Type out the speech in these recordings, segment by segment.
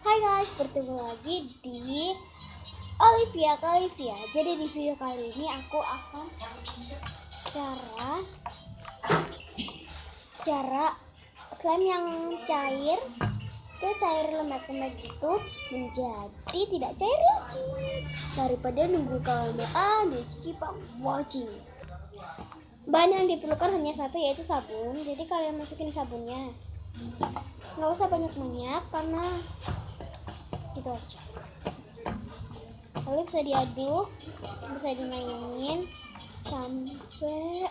Hai guys, bertemu lagi di Olivia. Jadi di video kali ini aku akan cara slime yang cair ke cair lembek-lembek itu menjadi tidak cair lagi. Daripada nunggu kelamaan, just keep on watching. Bahan yang diperlukan hanya satu, yaitu sabun. Jadi kalian masukin sabunnya, nggak usah banyak-banyak karena gitu aja. Lalu bisa diaduk, bisa dimainin sampai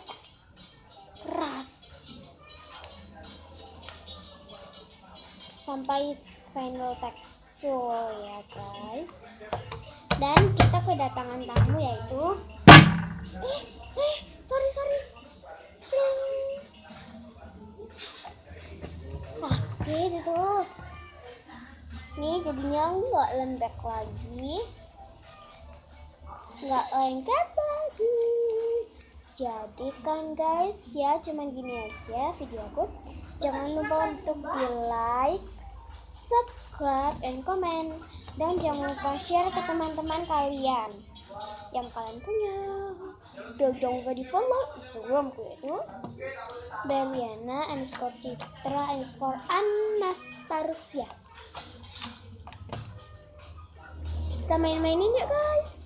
keras, sampai final tekstur ya guys. Dan kita kedatangan tamu, yaitu sorry sakit itu. Nih jadinya nggak lembek lagi, nggak lengket lagi. Jadi kan guys ya, cuman gini aja video aku. Jangan lupa untuk di like, subscribe, and comment. Dan jangan lupa share ke teman-teman kalian yang kalian punya. Dan jangan lupa di follow Instagramku, yaitu Beliana_Citra_Anastasia. Kita main-mainin ya guys.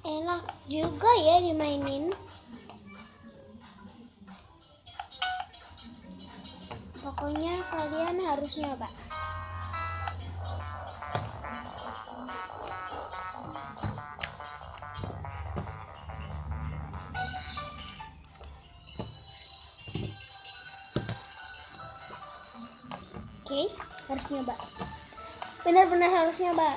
Enak juga ya dimainin. Pokoknya kalian harus nyoba. Oke, harus nyoba. Benar-benar harus nyoba.